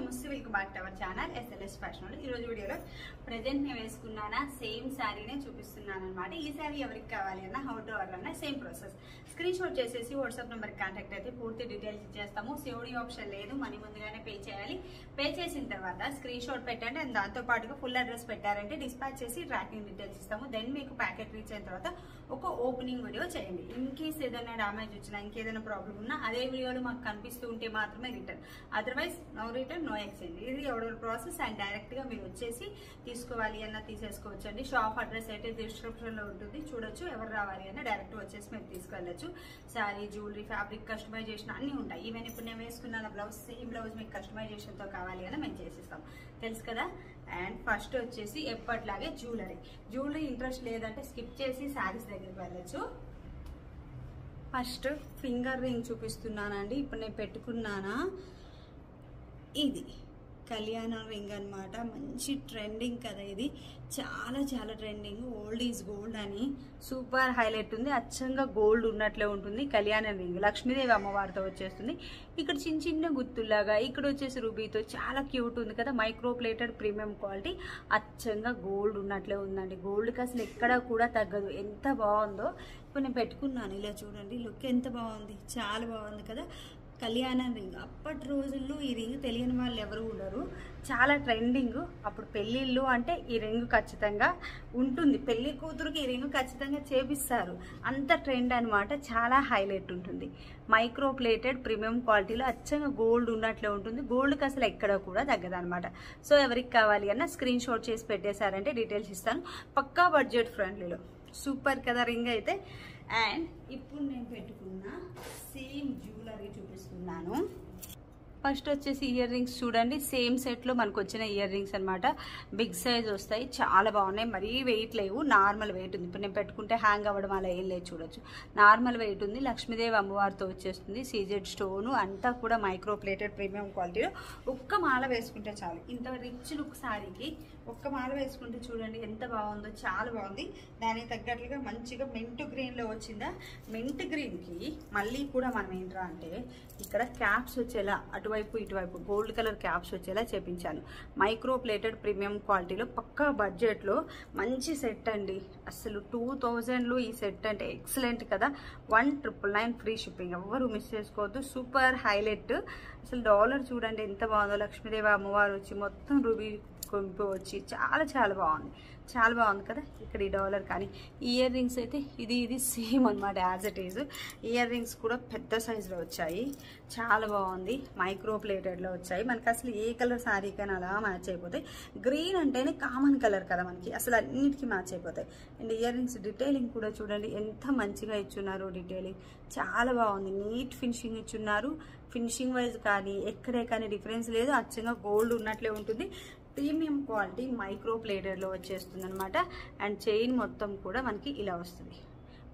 నమస్తే, welcome back to our channel SLS fashion. ఈ రోజు వీడియోలో ప్రెజెంట్ నేను వేసుకున్నానా సేమ్ శారీనే చూపిస్తున్నాను అనమాట. ఈ శారీ ఎవరికి కావాలి అన్న హౌ టు ఆర్డర్ అన్న సేమ్ ప్రాసెస్. స్క్రీన్ షాట్ చేసేసి వాట్సాప్ నెంబర్ కాంటాక్ట్ అయితే పూర్తి డీటెయిల్స్ ఇచ్చేస్తాము. సిఓడి ఆప్షన్ లేదు, మనీ ముందుగానే పే చేయాలి. పే చేసిన తర్వాత స్క్రీన్ షాట్ పెట్టండి అండ్ దాంతో పాటుగా ఫుల్ అడ్రస్ పెట్టారంటే డిస్పాచ్ చేసి ట్రాకింగ్ డీటెయిల్స్ ఇస్తాము. దెన్ మీకు ప్యాకెట్ రీచ్ అయిన తర్వాత ఒక ఓపెనింగ్ వీడియో చేయండి. ఇన్ కేస్ ఏదైనా డ్యామేజ్ వచ్చినా ఇంకేదైనా ప్రాబ్లం ఉన్నా అదే వీడియోలో మాకు కనిపిస్తూ ఉంటే మాత్రమే return, otherwise no return no exchange. ఇది ఎవడో ప్రాసెస్ అండ్ డైరెక్ట్ గా మీరు వచ్చేసి తీసుకోవాలి అన్న తీసేసుకోవచ్చు అండి. షాప్ అడ్రస్ అయితే డిస్క్రిప్షన్ లో ఉంటుంది, చూడొచ్చు. ఎవరు రావాలి అన్న డైరెక్ట్ వచ్చేసి మీరు తీసుకెళ్ళచ్చు. శారీ, జ్యువెలరీ, ఫ్యాబ్రిక్ కస్టమైజేషన్ అన్ని ఉంటాయి. ఈవెన్ ఇప్పుడు నేను వేసుకున్న బ్లౌజ్ సేమ్ బ్లౌజ్ మీకు కస్టమైజేషన్ తో కావాలి అన్న మేము చేసిస్తాం, తెలుసు కదా. అండ్ ఫస్ట్ వచ్చేసి ఎప్పట్లాగే జ్యువెలరీ ఇంట్రెస్ట్ లేదంటే స్కిప్ చేసి శారీస్ దగ్గరికి వెళ్ళచ్చు. ఫస్ట్ ఫింగర్ రింగ్ చూపిస్తున్నానండి. ఇప్పుడు నేను పెట్టుకున్నానా, ఇది కళ్యాణ రింగ్ అనమాట. మంచి ట్రెండింగ్ కదా ఇది, చాలా చాలా ట్రెండింగ్. ఓల్డ్ ఈజ్ గోల్డ్ అని సూపర్ హైలైట్ ఉంది. అచ్చంగా గోల్డ్ ఉన్నట్లే ఉంటుంది. కళ్యాణ రింగ్ లక్ష్మీదేవి అమ్మవారితో వచ్చేస్తుంది. ఇక్కడ చిన్న చిన్న గుత్తుల్లాగా, ఇక్కడ వచ్చేసి రూబీతో చాలా క్యూట్ ఉంది కదా. మైక్రో ప్లేటెడ్ ప్రీమియం క్వాలిటీ, అచ్చంగా గోల్డ్ ఉన్నట్లే ఉందండి. గోల్డ్కి అసలు ఎక్కడ కూడా తగ్గదు. ఎంత బాగుందో. ఇప్పుడు నేను పెట్టుకున్నాను, ఇలా చూడండి. లుక్ ఎంత బాగుంది, చాలా బాగుంది కదా. కళ్యాణ రింగ్ అప్పటి రోజుల్లో ఈ రింగ్ తెలియని వాళ్ళు ఎవరు ఉండరు, చాలా ట్రెండింగ్. అప్పుడు పెళ్ళిళ్ళు అంటే ఈ రింగ్ ఖచ్చితంగా ఉంటుంది. పెళ్లి కూతురుకి ఈ రింగ్ ఖచ్చితంగా చేపిస్తారు, అంత ట్రెండ్ అనమాట. చాలా హైలైట్ ఉంటుంది. మైక్రో ప్లేటెడ్ ప్రీమియం క్వాలిటీలో అచ్చంగా గోల్డ్ ఉన్నట్లే ఉంటుంది. గోల్డ్కి అసలు ఎక్కడ కూడా తగ్గదనమాట. సో ఎవరికి కావాలి అన్న స్క్రీన్ షాట్ చేసి పెట్టేశారంటే డీటెయిల్స్ ఇస్తాను. పక్కా బడ్జెట్ ఫ్రెండ్లీలో సూపర్ కదా రింగ్ అయితే. అండ్ ఇప్పుడు నేను పెట్టుకున్న సేమ్ జ్యువెలరీ చూపిస్తున్నాను. ఫస్ట్ వచ్చేసి ఇయర్ రింగ్స్ చూడండి. సేమ్ సెట్లో మనకు వచ్చిన ఇయర్ రింగ్స్ అనమాట. బిగ్ సైజ్ వస్తాయి, చాలా బాగున్నాయి. మరీ వెయిట్ లేవు, నార్మల్ వెయిట్ ఉంది. ఇప్పుడు నేను పెట్టుకుంటే హ్యాంగ్ అవ్వడం అలా ఏం లేదు, చూడొచ్చు. నార్మల్ వెయిట్ ఉంది. లక్ష్మీదేవి అమ్మవారితో వచ్చేస్తుంది. సీజెడ్ స్టోను అంతా కూడా మైక్రో ప్లేటెడ్ ప్రీమియం క్వాలిటీలో. ఒక్క మాల వేసుకుంటే చాలు. ఇంత రిచ్ లుక్ శారీకి ఒక్క మాల వేసుకుంటే చూడండి ఎంత బాగుందో, చాలా బాగుంది. దానికి తగ్గట్లుగా మంచిగా మెంట్ గ్రీన్లో వచ్చిందా. మెంట్ గ్రీన్కి మళ్ళీ కూడా మనం ఏంట్రా అంటే ఇక్కడ క్యాప్స్ వచ్చేలా అటువైపు ఇటువైపు గోల్డ్ కలర్ క్యాప్స్ వచ్చేలా చేపించాను. మైక్రో ప్లేటెడ్ ప్రీమియం క్వాలిటీలో పక్కా బడ్జెట్లో మంచి సెట్ అండి. అసలు 2000లో ఈ సెట్ అంటే ఎక్సలెంట్ కదా. 1999 ఫ్రీ షిప్పింగ్, ఎవరు మిస్ చేసుకోవద్దు. Super highlight. అసలు డాలర్ చూడండి ఎంత బాగుందో. లక్ష్మీదేవి అమ్మవారు వచ్చి మొత్తం రూబీ కొంపు వచ్చి చాలా చాలా బాగుంది, చాలా బాగుంది కదా. ఇక్కడ ఈ డాలర్ కానీ ఇయర్ రింగ్స్ అయితే ఇది సేమ్ అనమాట, as it is. Ear rings కూడా పెద్ద సైజులో వచ్చాయి, చాలా బాగుంది. మైక్రో ప్లేటెడ్లో వచ్చాయి. మనకి అసలు ఏ కలర్ శారీ కానీ అలా మ్యాచ్ అయిపోతాయి. గ్రీన్ అంటేనే కామన్ కలర్ కదా మనకి, అసలు అన్నిటికీ మ్యాచ్ అయిపోతాయి. అండ్ ఇయర్ రింగ్స్ డీటెయిలింగ్ కూడా చూడండి ఎంత మంచిగా ఇచ్చున్నారు. డీటెయిలింగ్ చాలా బాగుంది, నీట్ ఫినిషింగ్ ఇచ్చున్నారు. ఫినిషింగ్ వైజ్ కానీ ఎక్కడే కానీ డిఫరెన్స్ లేదు. అచ్చంగా గోల్డ్ ఉన్నట్లే ఉంటుంది. ప్రీమియం క్వాలిటీ మైక్రో ప్లేటెడ్లో వచ్చేస్తుంది అనమాట. అండ్ చైన్ మొత్తం కూడా మనకి ఇలా వస్తుంది.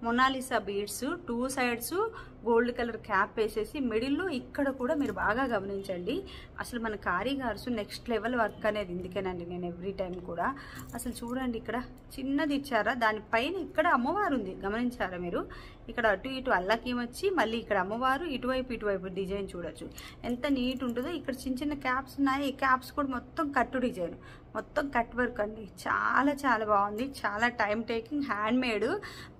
Mona Lisa beads, 2 sides gold colour cap వేసేసి మిడిల్లో ఇక్కడ కూడా మీరు బాగా గమనించండి. అసలు మన కారీగార్స్ నెక్స్ట్ లెవెల్ వర్క్ అనేది. ఇందుకేనండి నేను ఎవ్రీ టైం కూడా అసలు చూడండి ఇక్కడ చిన్నది ఇచ్చారా, దానిపైన ఇక్కడ అమ్మవారు ఉంది, గమనించారా మీరు. ఇక్కడ అటు ఇటు అల్లకీం వచ్చి మళ్ళీ ఇక్కడ అమ్మవారు, ఇటువైపు డిజైన్ చూడొచ్చు ఎంత నీట్ ఉంటుందో. ఇక్కడ చిన్న చిన్న క్యాప్స్ ఉన్నాయి. ఈ క్యాప్స్ కూడా మొత్తం కట్టు డిజైన్, మొత్తం కట్ వర్క్ అండి. చాలా చాలా బాగుంది. చాలా time taking, hand made.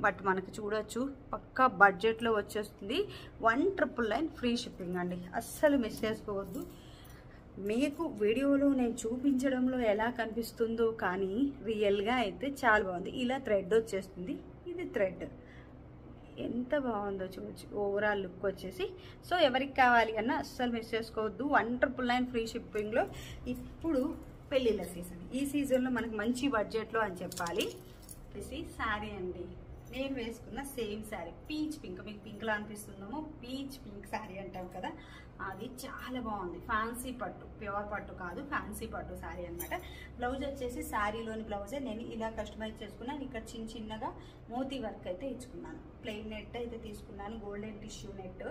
But మనకు చూడొచ్చు పక్కా బడ్జెట్లో వచ్చేస్తుంది. 1999 ఫ్రీ షిప్పింగ్ అండి, అస్సలు మిస్ చేసుకోవద్దు. మీకు వీడియోలో నేను చూపించడంలో ఎలా కనిపిస్తుందో కానీ రియల్గా అయితే చాలా బాగుంది. ఇలా థ్రెడ్ వచ్చేస్తుంది, ఇది థ్రెడ్ ఎంత బాగుందో చూడొచ్చు. ఓవరాల్ లుక్ వచ్చేసి. సో ఎవరికి కావాలి అన్న అస్సలు మిస్ చేసుకోవద్దు. 1999 ఫ్రీ షిప్పింగ్లో. ఇప్పుడు పెళ్ళిళ్ళ సీజన్, ఈ సీజన్లో మనకు మంచి బడ్జెట్లో అని చెప్పాలి. ఇది శారీ అండి. నేను వేసుకున్న సేమ్ శారీ పీచ్ పింక్, మీకు పింక్లా అనిపిస్తుందేమో, పీచ్ పింక్ శారీ అంటాం కదా, అది చాలా బాగుంది. ఫ్యాన్సీ పట్టు, ప్యూర్ పట్టు కాదు, ఫ్యాన్సీ పట్టు శారీ అనమాట. బ్లౌజ్ వచ్చేసి శారీలోని బ్లౌజే నేను ఇలా కస్టమైజ్ చేసుకున్నాను. ఇక్కడ చిన్న చిన్నగా మోతీ వర్క్ అయితే ఇచ్చుకున్నాను. ప్లెయిన్ నెట్ అయితే తీసుకున్నాను, గోల్డెన్ టిష్యూ నెట్.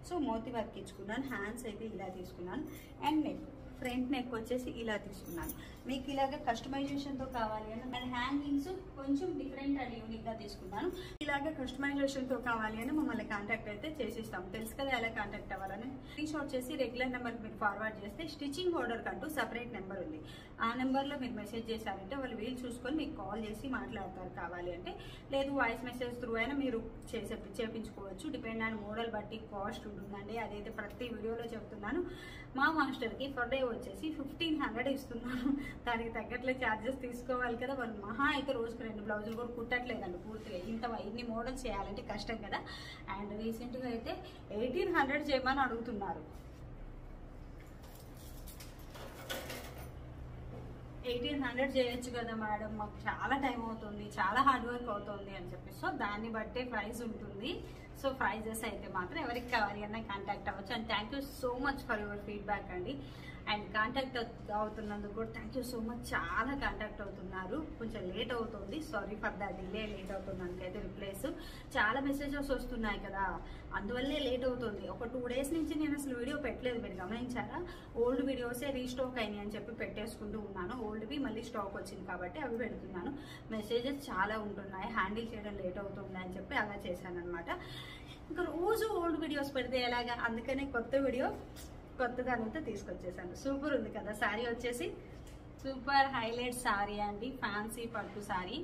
సో మోతీ వర్క్ ఇచ్చుకున్నాను. హ్యాండ్స్ అయితే ఇలా తీసుకున్నాను. అండ్ నెక్ ఫ్రంట్ నెక్ వచ్చేసి ఇలా తీసుకున్నాను. మీకు ఇలాగ కస్టమైజేషన్తో కావాలి అని అండ్ హ్యాంగింగ్స్ కొంచెం డిఫరెంట్ అండ్ యూనిక్గా తీసుకున్నాను. ఇలాగ కస్టమైజేషన్తో కావాలి అని మమ్మల్ని కాంటాక్ట్ అయితే చేసిస్తాం. తెలుసు కదా ఎలా కాంటాక్ట్ అవ్వాలని. స్క్రీన్ షాట్ చేసి రెగ్యులర్ నెంబర్కి మీరు ఫార్వర్డ్ చేస్తే స్టిచ్చింగ్ ఆర్డర్ కంటూ సపరేట్ నెంబర్ ఉంది. ఆ నెంబర్లో మీరు మెసేజ్ చేశారంటే వాళ్ళు వీలు చూసుకొని మీకు కాల్ చేసి మాట్లాడతారు కావాలి అంటే. లేదు వాయిస్ మెసేజ్ త్రూ అయినా మీరు చేపించుకోవచ్చు. డిపెండ్ ఆన్ మోడల్ బట్టి కాస్ట్ ఉంటుందండి. అదైతే ప్రతి వీడియోలో చెప్తున్నాను. మా మాస్టర్కి పర్ డే వచ్చేసి 1500 ఇస్తున్నాను. దానికి తగ్గట్లే ఛార్జెస్ తీసుకోవాలి కదా. వాళ్ళు మహా అయితే రోజుకు 2 బ్లౌజులు కూడా కుట్టట్లేదండి పూర్తిగా. ఇన్ని మోడల్స్ చేయాలంటే కష్టం కదా. అండ్ రీసెంట్గా అయితే 1800 చేయమని అడుగుతున్నారు. 1800 చేయొచ్చు కదా మేడం, మాకు చాలా టైం అవుతుంది, చాలా హార్డ్ వర్క్ అవుతుంది అని చెప్పి. సో దాన్ని బట్టే ప్రైస్ ఉంటుంది. సో ప్రైజెస్ అయితే మాత్రం ఎవరికి కావాలి అన్న కాంటాక్ట్ అవ్వచ్చు. And thank you so much for your feedback అండి. అండ్ కాంటాక్ట్ అవుతున్నందుకు కూడా థ్యాంక్ యూ సో మచ్. చాలా కాంటాక్ట్ అవుతున్నారు. కొంచెం లేట్ అవుతుంది, sorry for the delay. Late అవుతుందానికైతే రిప్లైస్ చాలా మెసేజెస్ వస్తున్నాయి కదా, అందువల్లే లేట్ అవుతుంది. ఒక 2 days నుంచి నేను అసలు వీడియో పెట్టలేదు, మీరు గమనించారా? ఓల్డ్ వీడియోసే రీస్టాక్ అయినాయి అని చెప్పి పెట్టేసుకుంటూ ఉన్నాను. ఓల్డ్వి మళ్ళీ స్టాక్ వచ్చింది కాబట్టి అవి పెడుతున్నాను. మెసేజెస్ చాలా ఉంటున్నాయి, హ్యాండిల్ చేయడం లేట్ అవుతుంది అని చెప్పి అలా చేశాను అనమాట. ఇంకా రోజు ఓల్డ్ వీడియోస్ పెడితే ఎలాగా, అందుకనే కొత్త దానితో తీసుకొచ్చేసాను. సూపర్ ఉంది కదా శారీ వచ్చేసి. సూపర్ హైలైట్ శారీ అండి, ఫ్యాన్సీ పట్టు శారీ.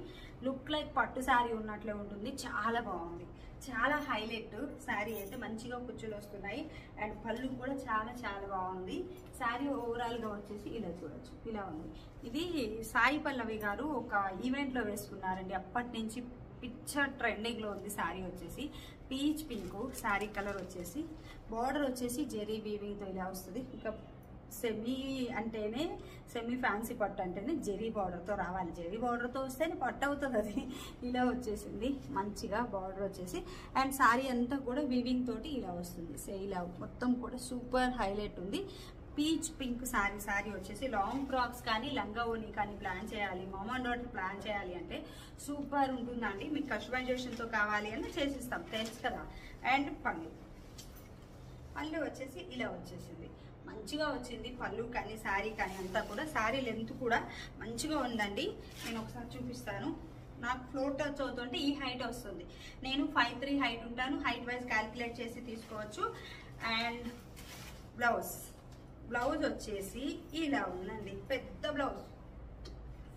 లుక్ లైక్ పట్టు శారీ ఉన్నట్లే ఉంటుంది. చాలా బాగుంది, చాలా హైలైట్ శారీ అయితే. మంచిగా కుచ్చులు వస్తున్నాయి అండ్ పళ్ళు కూడా చాలా చాలా బాగుంది. శారీ ఓవరాల్గా వచ్చేసి ఇలా చూడొచ్చు, ఇలా ఉంది. ఇది సాయి పల్లవి గారు ఒక ఈవెంట్లో వేసుకున్నారండి. అప్పటి నుంచి పిక్చర్ ట్రెండింగ్లో ఉంది శారీ వచ్చేసి. పీచ్ పింక్ శారీ కలర్ వచ్చేసి. బార్డర్ వచ్చేసి జెరీ వీవింగ్తో ఇలా వస్తుంది. ఇంకా సెమీ ఫ్యాన్సీ పట్టు అంటేనే జెరీ బార్డర్తో రావాలి. జెరీ బార్డర్తో వస్తేనే పట్టు అవుతుంది. అది ఇలా వచ్చేసింది మంచిగా బార్డర్ వచ్చేసి. అండ్ శారీ అంతా కూడా వీవింగ్ తోటి ఇలా వస్తుంది. ఇలా మొత్తం కూడా సూపర్ హైలైట్ ఉంది. పీచ్ పింక్ శారీ వచ్చేసి లాంగ్ ఫ్రాక్స్ కానీ లంగా ఓని కానీ ప్లాన్ చేయాలి, మామ్ అండ్ డాటర్ ప్లాన్ చేయాలి అంటే సూపర్ ఉంటుందండి. మీకు కస్టమైజేషన్తో కావాలి అంటే చేసిస్తాం, తెలుసు కదా. అండ్ పళ్ళు వచ్చేసి ఇలా వచ్చేసింది, మంచిగా వచ్చింది పళ్ళు కానీ శారీ కానీ అంతా కూడా. శారీ లెంత్ కూడా మంచిగా ఉందండి. నేను ఒకసారి చూపిస్తాను. నాకు ఫ్లోర్ టచ్ అవుతుంటే ఈ హైట్ వస్తుంది. నేను 5'3" హైట్ ఉంటాను. హైట్ వైజ్ క్యాలిక్యులేట్ చేసి తీసుకోవచ్చు. అండ్ బ్లౌజ్ వచ్చేసి ఇలా ఉందండి, పెద్ద బ్లౌజ్.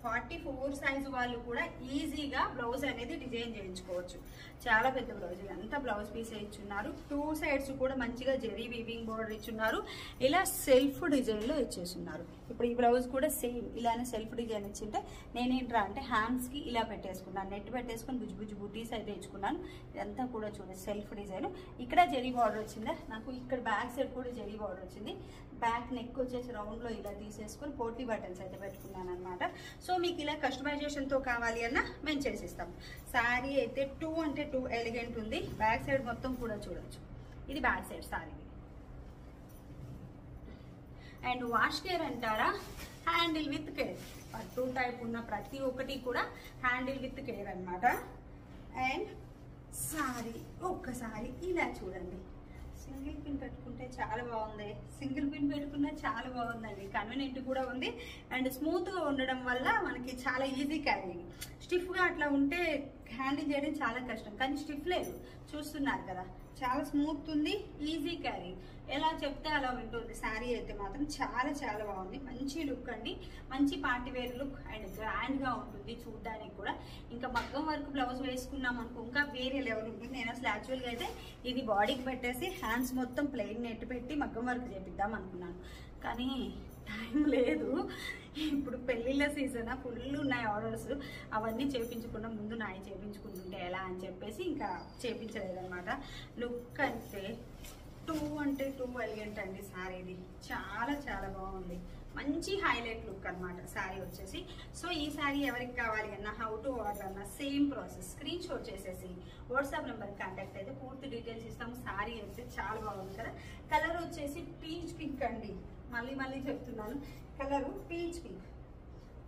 44 సైజు వాళ్ళు కూడా ఈజీగా బ్లౌజ్ అనేది డిజైన్ చేయించుకోవచ్చు. చాలా పెద్ద బ్లౌజ్. ఇదంతా బ్లౌజ్ పీస్ ఇచ్చున్నారు. 2 sides కూడా మంచిగా జెరీ వీవింగ్ బోర్డర్ ఇచ్చున్నారు. ఇలా సెల్ఫ్ డిజైన్లో ఇచ్చేస్తున్నారు. ఇప్పుడు ఈ బ్లౌజ్ కూడా సేమ్ ఇలానే సెల్ఫ్ డిజైన్ ఇచ్చింటే నేనేంట్రా అంటే హ్యాండ్స్కి ఇలా పెట్టేసుకున్నాను. నెట్ పెట్టేసుకొని బుజ్జి బుటీస్ అయితే ఇచ్చుకున్నాను. ఇదంతా కూడా చూడండి సెల్ఫ్ డిజైన్. ఇక్కడ జెరీ బార్డర్ వచ్చిందా నాకు, ఇక్కడ బ్యాక్ సైడ్ కూడా జెరీ బార్డర్ వచ్చింది. బ్యాక్ నెక్ వచ్చేసి రౌండ్లో ఇలా తీసేసుకొని పోటీ బటన్స్ అయితే పెట్టుకున్నాను అనమాట. సో మీకు ఇలా కస్టమైజేషన్తో కావాలి అన్నా మేము చేసిస్తాం. శారీ అయితే 2 అంటే 2 ఎలిగెంట్ ఉంది. బ్యాక్ సైడ్ మొత్తం కూడా చూడొచ్చు. ఇది back side sari. And wash care అంటారా, హ్యాండిల్ విత్ కేర్. పట్టు టైప్ ఉన్న ప్రతి ఒక్కటి కూడా హ్యాండిల్ విత్ కేర్ అనమాట. అండ్ శారీ ఒక్కసారి ఇలా చూడండి. సింగిల్ పిన్ పెట్టుకుంటే చాలా బాగుంది. సింగిల్ పిన్ పెట్టుకున్నా చాలా బాగుందండి. కన్వీనియంట్ కూడా ఉంది. అండ్ స్మూత్గా ఉండడం వల్ల మనకి చాలా ఈజీ క్యారీయింగ్. స్టిఫ్గా అట్లా ఉంటే హ్యాండిల్ చేయడం చాలా కష్టం, కానీ స్టిఫ్ లేదు. చూస్తున్నారు కదా, చాలా స్మూత్ ఉంది, ఈజీ క్యారీ. ఎలా చెప్తే అలా ఉంటుంది. శారీ అయితే మాత్రం చాలా చాలా బాగుంది. మంచి లుక్ అండి, మంచి పార్టీ వేర్ లుక్ అండ్ గ్రాండ్గా ఉంటుంది చూడడానికి కూడా. ఇంకా మగ్గం వర్క్ బ్లౌజ్ వేసుకున్నాం అనుకో ఇంకా వేరే లెవెల్ ఉంటుంది. నేను అసలు యాక్చువల్గా అయితే ఇది బాడీకి పెట్టేసి హ్యాండ్స్ మొత్తం ప్లెయిన్ నెట్ పెట్టి మగ్గం వర్క్ చేపిద్దాం అనుకున్నాను, కానీ టైం లేదు. ఇప్పుడు పెళ్ళిళ్ళ సీజన్, ఫుల్ ఉన్నాయి ఆర్డర్స్. అవన్నీ చేయించకుండా ముందు నాయి చేయించుకుంటుంటే ఎలా అని చెప్పేసి ఇంకా చేయించలేదన్నమాట. లుక్ అయితే 2 అంటే 2 ఎలిగెంట్ అండి శారీది. చాలా చాలా బాగుంది. మంచి హైలైట్ లుక్ అనమాట శారీ వచ్చేసి. సో ఈ శారీ ఎవరికి కావాలి అన్నా, హౌ టు ఆర్డర్ అన్నా సేమ్ ప్రాసెస్. స్క్రీన్ షాట్ చేసేసి వాట్సాప్ నెంబర్కి కాంటాక్ట్ అయితే పూర్తి డీటెయిల్స్ ఇస్తాము. శారీ అయితే చాలా బాగుంది కదా. కలర్ వచ్చేసి పీచ్ పింక్ అండి. మళ్ళీ చెప్తున్నాను, కలరు పీచ్ పింక్.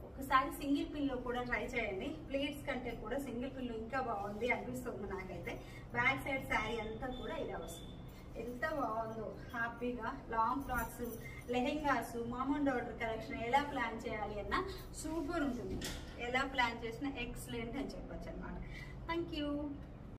ఒకసారి సింగిల్ పిన్లో కూడా ట్రై చేయండి. ప్లేట్స్ కంటే కూడా సింగిల్ పిన్లో ఇంకా బాగుంది అనిపిస్తుంది నాకైతే. బ్యాక్ సైడ్ శారీ అంతా కూడా ఇలా వస్తుంది. ఎంత బాగుందో. హ్యాపీగా long frocks, lehengas, mom and daughter collection ఎలా ప్లాన్ చేయాలి అన్న సూపర్ ఉంటుంది. ఎలా ప్లాన్ చేసినా ఎక్సలెంట్ అని చెప్పొచ్చు అనమాట. Thank you.